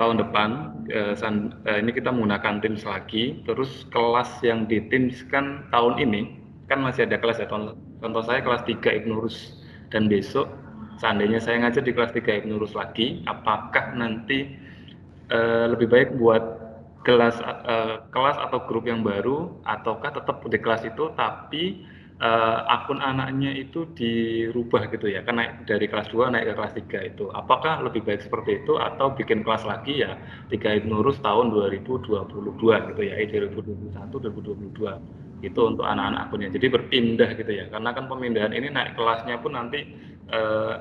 tahun depan ini kita menggunakan Teams lagi, terus kelas yang di Teams kan tahun ini kan masih ada kelas ya, contoh saya kelas 3 Ibnu Rus, dan besok seandainya saya ngajar di kelas 3 Ibnu Rus lagi, apakah nanti lebih baik buat kelas atau grup yang baru, ataukah tetap di kelas itu tapi akun anaknya itu dirubah gitu ya, kan naik dari kelas 2 naik ke kelas 3 itu. Apakah lebih baik seperti itu atau bikin kelas lagi ya 3 Ibnu Rus tahun 2022 gitu ya, 2021 2022 itu untuk anak-anak akunnya. Jadi berpindah gitu ya. Karena kan pemindahan ini naik kelasnya pun nanti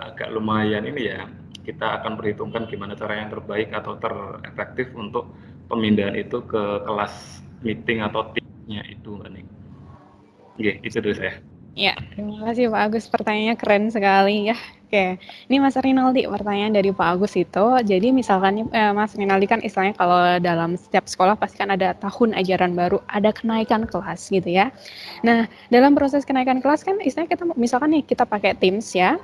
agak lumayan ini ya. Kita akan perhitungkan gimana cara yang terbaik atau terefektif untuk pemindahan itu ke kelas meeting atau timnya itu, Mbak Ning. Oke, itu dulu saya. Ya, terima kasih Pak Agus. Pertanyaannya keren sekali ya. Oke, ini Mas Rinaldi, pertanyaan dari Pak Agus itu, jadi misalkan Mas Rinaldi kan istilahnya kalau dalam setiap sekolah pasti kan ada tahun ajaran baru, ada kenaikan kelas gitu ya. Nah, dalam proses kenaikan kelas kan istilahnya kita misalkan nih kita pakai Teams ya,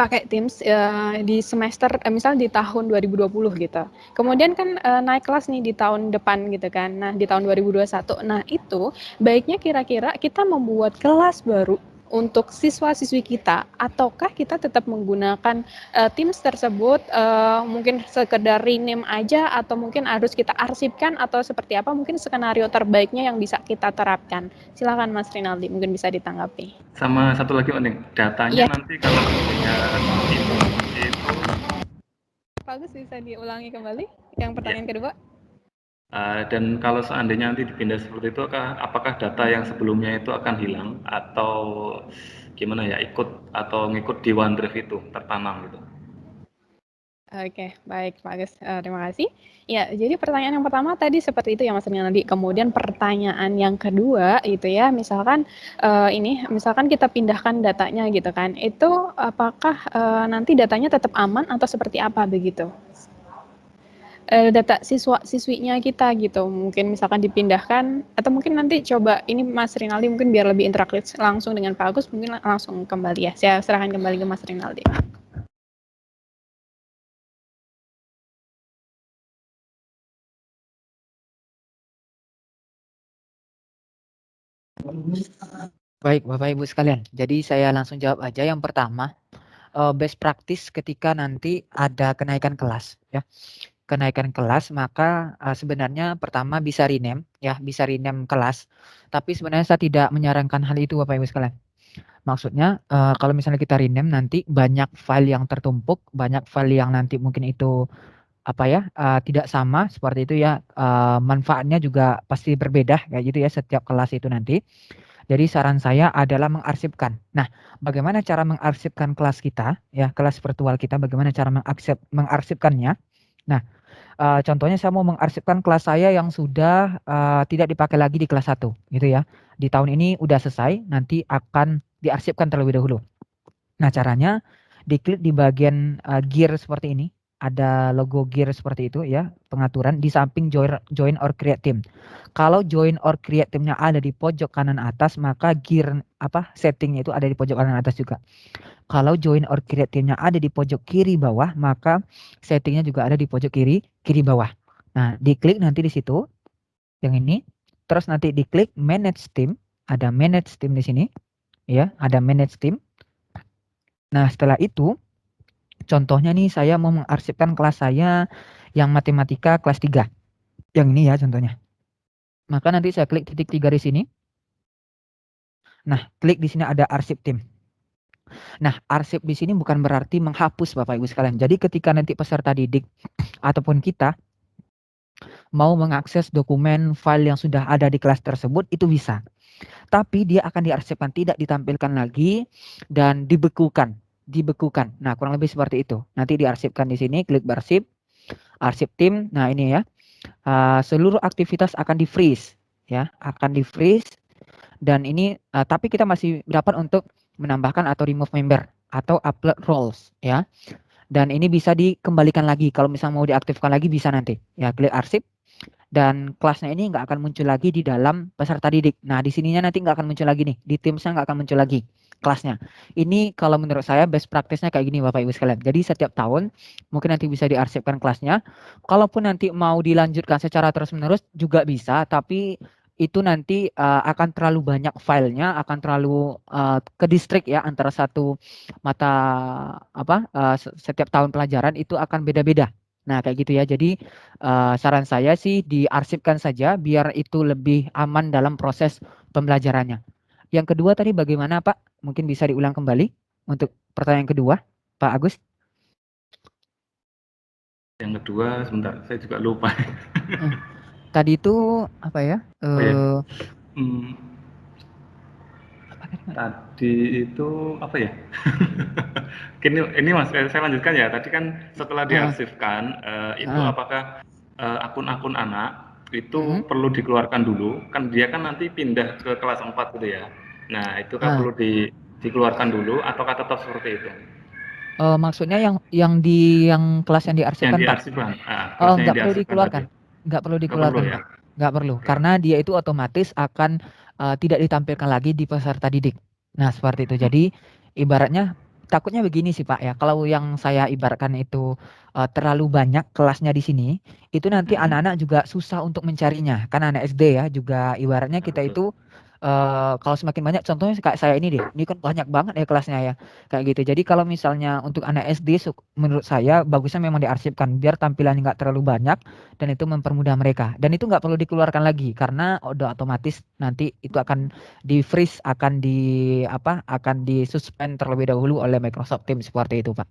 pakai Teams di semester misal di tahun 2020 gitu. Kemudian kan naik kelas nih di tahun depan gitu kan. Nah, di tahun 2021. Nah, itu baiknya kira-kira kita membuat kelas baru untuk siswa-siswi kita ataukah kita tetap menggunakan Teams tersebut mungkin sekedar rename aja atau mungkin harus kita arsipkan atau seperti apa mungkin skenario terbaiknya yang bisa kita terapkan. Silakan Mas Rinaldi mungkin bisa ditanggapi. Sama satu lagi, Mbak Ning, datanya Iya. nanti kalau seandainya itu Bagus, bisa diulangi kembali yang ya. pertanyaan kedua? Dan kalau seandainya nanti dipindah seperti itu, apakah data yang sebelumnya itu akan hilang atau gimana ya, ikut atau ngikut di OneDrive itu tertanam gitu? Oke, baik Pak Agus, terima kasih. Ya, jadi pertanyaan yang pertama tadi seperti itu ya Mas Rinaldi. Kemudian pertanyaan yang kedua itu ya, misalkan misalkan kita pindahkan datanya gitu kan, itu apakah nanti datanya tetap aman atau seperti apa begitu? Data siswa-siswinya kita gitu, mungkin misalkan dipindahkan atau mungkin nanti coba ini Mas Rinaldi mungkin biar lebih interaktif langsung dengan Pak Agus, mungkin langsung kembali ya, saya serahkan kembali ke Mas Rinaldi. Baik, Bapak Ibu sekalian. Jadi saya langsung jawab aja. Yang pertama, best practice ketika nanti ada kenaikan kelas ya. Kenaikan kelas maka sebenarnya pertama bisa rename ya, bisa rename kelas. Tapi sebenarnya saya tidak menyarankan hal itu Bapak Ibu sekalian. Maksudnya kalau misalnya kita rename nanti banyak file yang tertumpuk, banyak file yang nanti mungkin itu tidak sama seperti itu ya, manfaatnya juga pasti berbeda kayak gitu ya setiap kelas itu nanti. Jadi saran saya adalah mengarsipkan. Nah, bagaimana cara mengarsipkan kelas kita ya, kelas virtual kita bagaimana cara mengarsipkannya? Nah, contohnya saya mau mengarsipkan kelas saya yang sudah tidak dipakai lagi di kelas 1 gitu ya. Di tahun ini udah selesai, nanti akan diarsipkan terlebih dahulu. Nah, caranya diklik di bagian gear seperti ini, ada logo gear seperti itu ya, pengaturan di samping join or create team. Kalau join or create teamnya ada di pojok kanan atas, maka gear settingnya itu ada di pojok kanan atas juga. Kalau join or create teamnya ada di pojok kiri bawah, maka settingnya juga ada di pojok kiri bawah. Nah, diklik nanti di situ, yang ini, terus nanti diklik manage team, ada manage team di sini, ya, ada manage team. Nah, setelah itu, contohnya nih saya mau mengarsipkan kelas saya yang matematika kelas 3. Yang ini ya contohnya. Maka nanti saya klik titik 3 di sini. Nah, klik di sini ada arsip tim. Nah, arsip di sini bukan berarti menghapus Bapak Ibu sekalian. Jadi ketika nanti peserta didik ataupun kita mau mengakses dokumen file yang sudah ada di kelas tersebut, itu bisa. Tapi dia akan diarsipkan, tidak ditampilkan lagi dan dibekukan. Nah, kurang lebih seperti itu. Nanti diarsipkan di sini, klik bersip, arsip tim. Nah, ini ya. Seluruh aktivitas akan di-freeze ya, akan di-freeze dan ini tapi kita masih dapat untuk menambahkan atau remove member atau upload roles ya. Dan ini bisa dikembalikan lagi kalau misalnya mau diaktifkan lagi bisa nanti. Ya, klik arsip dan kelasnya ini nggak akan muncul lagi di dalam peserta didik. Nah, di sininya nanti nggak akan muncul lagi nih, di Teams-nya nggak akan muncul lagi. kelasnya. Ini kalau menurut saya best practice-nya kayak gini Bapak Ibu sekalian. Jadi setiap tahun mungkin nanti bisa diarsipkan kelasnya. Kalaupun nanti mau dilanjutkan secara terus-menerus juga bisa, tapi itu nanti akan terlalu banyak filenya, akan terlalu ke distrik ya antara satu mata setiap tahun pelajaran itu akan beda-beda. Nah, kayak gitu ya. Jadi saran saya sih diarsipkan saja biar itu lebih aman dalam proses pembelajarannya. Yang kedua tadi bagaimana Pak? Mungkin bisa diulang kembali untuk pertanyaan kedua, Pak Agus. Yang kedua, sebentar, saya juga lupa. Tadi itu apa ya? Oh ya, tadi itu apa ya? Ini Mas, saya lanjutkan ya. Tadi kan setelah diarsipkan, itu apakah akun-akun anak itu perlu dikeluarkan dulu? Kan dia kan nanti pindah ke kelas 4 gitu ya. Nah, itu kan perlu dikeluarkan dulu ataukah tetap seperti itu? Maksudnya yang kelas yang diarsipkan, Pak? Diarsipkan. Nggak perlu dikeluarkan. Nggak perlu dikeluarkan, Pak. Nggak perlu, karena dia itu otomatis akan tidak ditampilkan lagi di peserta didik. Nah, seperti itu. Jadi ibaratnya takutnya begini sih Pak ya, kalau yang saya ibaratkan itu terlalu banyak kelasnya di sini, itu nanti anak-anak juga susah untuk mencarinya. Kan anak SD ya, juga ibaratnya kita itu kalau semakin banyak, contohnya kayak saya ini deh, ini kan banyak banget ya kelasnya ya, kayak gitu. Jadi kalau misalnya untuk anak SD menurut saya bagusnya memang diarsipkan biar tampilannya nggak terlalu banyak dan itu mempermudah mereka. Dan itu nggak perlu dikeluarkan lagi karena udah otomatis nanti itu akan di-freeze, akan di-suspend terlebih dahulu oleh Microsoft Teams seperti itu, Pak.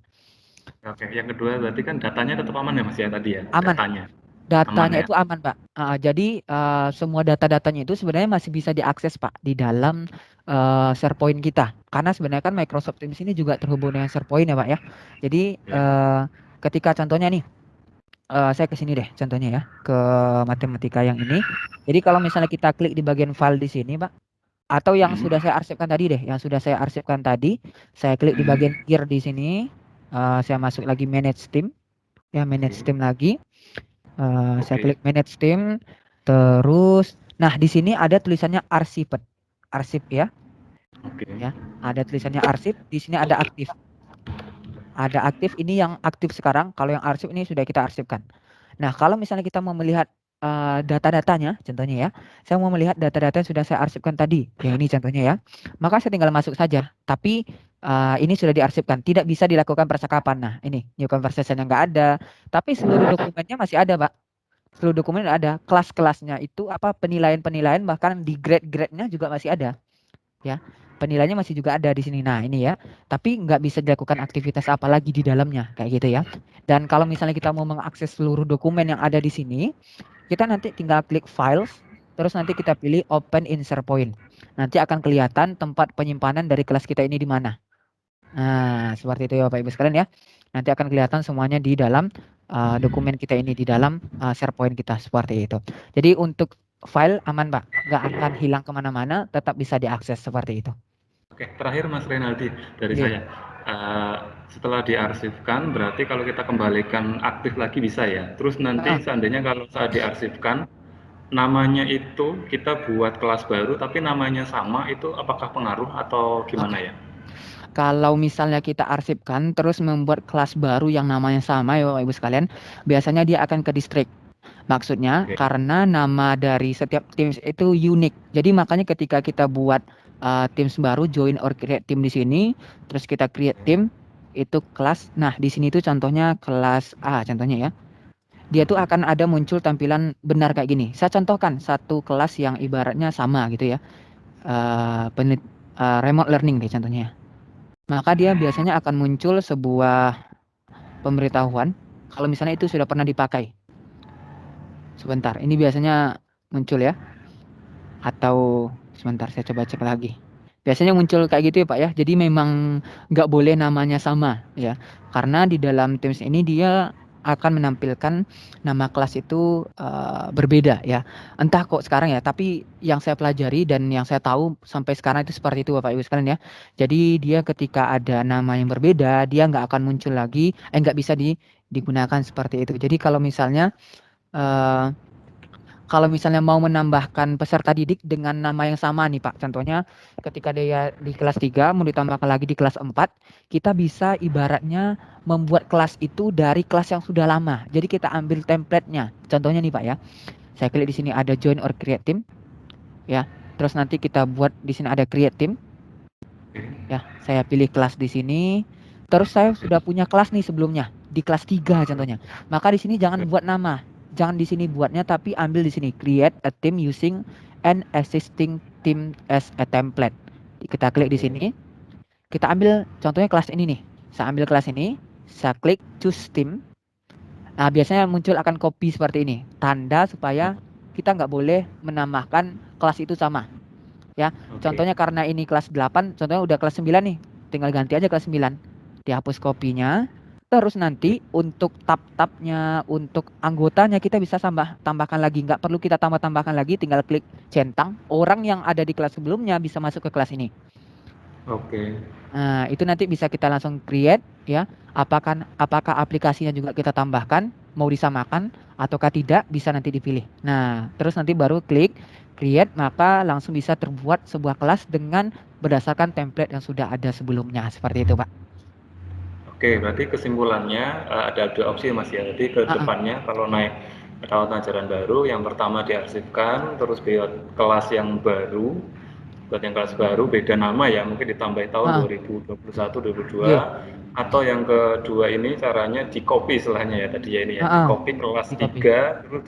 Oke, yang kedua berarti kan datanya tetap aman ya Mas ya tadi ya? Aman. Datanya itu aman, Pak. Jadi semua data-datanya itu sebenarnya masih bisa diakses, Pak, di dalam SharePoint kita. Karena sebenarnya kan Microsoft Teams ini juga terhubung dengan SharePoint ya, Pak ya. Jadi ketika contohnya nih, saya ke sini deh contohnya ya, ke matematika yang ini. Jadi kalau misalnya kita klik di bagian file di sini, Pak, atau yang sudah saya arsipkan tadi deh, saya klik di bagian gear di sini, saya masuk lagi manage team, ya manage team lagi. Saya klik manage team, terus, nah di sini ada tulisannya arsip ya. Ya, ada tulisannya arsip, di sini ada aktif. Ada aktif, ini yang aktif sekarang, kalau yang arsip ini sudah kita arsipkan. Nah, kalau misalnya kita mau melihat data-datanya, contohnya ya, saya mau melihat data-data yang sudah saya arsipkan tadi, yang ini contohnya ya, maka saya tinggal masuk saja. Tapi ini sudah diarsipkan, tidak bisa dilakukan percakapan. Nah, ini new conversation yang nggak ada, tapi seluruh dokumennya masih ada, Pak. Seluruh dokumen ada, kelas-kelasnya itu penilaian-penilaian, bahkan di grade-grade-nya juga masih ada. Ya, penilaiannya masih juga ada di sini. Nah, ini ya. Tapi nggak bisa dilakukan aktivitas apa lagi di dalamnya, kayak gitu ya. Dan kalau misalnya kita mau mengakses seluruh dokumen yang ada di sini, kita nanti tinggal klik files, terus nanti kita pilih open in SharePoint. Nanti akan kelihatan tempat penyimpanan dari kelas kita ini di mana. Nah, seperti itu ya Bapak Ibu sekalian ya. Nanti akan kelihatan semuanya di dalam dokumen kita ini, di dalam SharePoint kita, seperti itu. Jadi untuk file aman Pak, nggak akan hilang kemana-mana, tetap bisa diakses seperti itu. Oke, terakhir Mas Renaldi dari saya. Setelah diarsipkan, berarti kalau kita kembalikan aktif lagi bisa ya? Terus nanti seandainya kalau saat diarsipkan, namanya itu kita buat kelas baru, tapi namanya sama, itu apakah pengaruh atau gimana ya? Kalau misalnya kita arsipkan terus membuat kelas baru yang namanya sama ya Bapak Ibu sekalian, biasanya dia akan ke distrik. Maksudnya karena nama dari setiap Teams itu unik. Jadi makanya ketika kita buat Teams baru, join or create team di sini, terus kita create team itu kelas. Nah, di sini tuh contohnya kelas A contohnya ya. Dia tuh akan ada muncul tampilan benar kayak gini. Saya contohkan satu kelas yang ibaratnya sama gitu ya. Remote learning deh contohnya. Maka dia biasanya akan muncul sebuah pemberitahuan kalau misalnya itu sudah pernah dipakai. Sebentar, ini biasanya muncul ya. Atau sebentar saya coba cek lagi. Biasanya muncul kayak gitu ya Pak ya. Jadi memang nggak boleh namanya sama ya. Karena di dalam Teams ini dia akan menampilkan nama kelas itu berbeda ya. Entah kok sekarang ya, tapi yang saya pelajari dan yang saya tahu sampai sekarang itu seperti itu Bapak Ibu sekalian ya. Jadi dia ketika ada nama yang berbeda, dia nggak akan muncul lagi, nggak bisa digunakan seperti itu. Jadi kalau misalnya kalau misalnya mau menambahkan peserta didik dengan nama yang sama nih Pak, contohnya ketika dia di kelas 3 mau ditambahkan lagi di kelas 4, kita bisa ibaratnya membuat kelas itu dari kelas yang sudah lama. Jadi kita ambil template-nya. Contohnya nih Pak ya, saya klik di sini ada join or create team, ya. Terus nanti kita buat di sini ada create team, ya. Saya pilih kelas di sini. Terus saya sudah punya kelas nih sebelumnya di kelas 3 contohnya. Maka di sini jangan buat nama, jangan di sini buatnya, tapi ambil di sini create a team using an existing team as a template. Kita klik di sini. Kita ambil contohnya kelas ini nih. Saya ambil kelas ini, saya klik choose team. Nah, biasanya muncul akan copy seperti ini. Tanda supaya kita nggak boleh menambahkan kelas itu sama. Ya, contohnya karena ini kelas 8, contohnya udah kelas 9 nih. Tinggal ganti aja kelas 9. Dihapus kopinya. Terus nanti untuk tab-tabnya, untuk anggotanya kita bisa tambahkan lagi. Nggak perlu kita tambahkan lagi, tinggal klik centang. Orang yang ada di kelas sebelumnya bisa masuk ke kelas ini. Oke. Nah, itu nanti bisa kita langsung create ya. Apakah aplikasinya juga kita tambahkan, mau disamakan ataukah tidak, bisa nanti dipilih. Nah, terus nanti baru klik create, maka langsung bisa terbuat sebuah kelas dengan berdasarkan template yang sudah ada sebelumnya. Seperti itu, Pak. Oke, berarti kesimpulannya ada 2 opsi Mas ya. Jadi ke depannya kalau naik tahun ajaran baru, yang pertama diarsipkan, terus buat kelas yang baru, buat yang kelas baru beda nama ya, mungkin ditambah tahun 2021, 2022, atau yang kedua ini caranya di copy istilahnya ya tadi ya, ini ya, di copy kelas 3, terus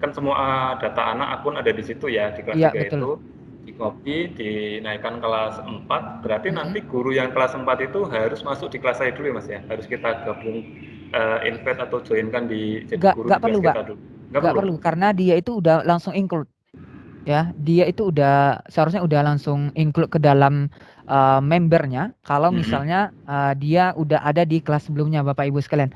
kan semua data anak akun ada di situ ya, di kelas 3 itu di copy, dinaikkan kelas 4, berarti nanti guru yang kelas 4 itu harus masuk di kelas saya dulu ya Mas ya, harus kita gabung invite atau joinkan di jadi guru di kelas kita dulu. Nggak perlu, karena dia itu udah langsung include. Ya, dia itu seharusnya udah langsung include ke dalam membernya kalau misalnya dia udah ada di kelas sebelumnya Bapak Ibu sekalian.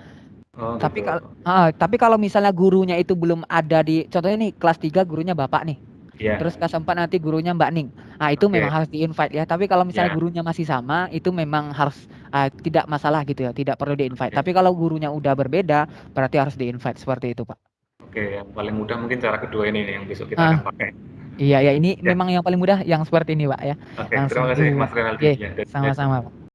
Tapi kalau misalnya gurunya itu belum ada di, contohnya nih kelas 3 gurunya Bapak nih. Terus kelas 4 nanti gurunya Mbak Ning. Nah, itu memang harus di-invite ya. Tapi kalau misalnya gurunya masih sama, itu memang harus tidak masalah gitu ya, tidak perlu di-invite. Tapi kalau gurunya udah berbeda, berarti harus di-invite seperti itu, Pak. Oke, yang paling mudah mungkin cara kedua ini nih yang besok kita akan pakai. Iya ya, ini memang yang paling mudah yang seperti ini Pak ya. Oke, terima kasih Mas Renaldi. Sama-sama Pak.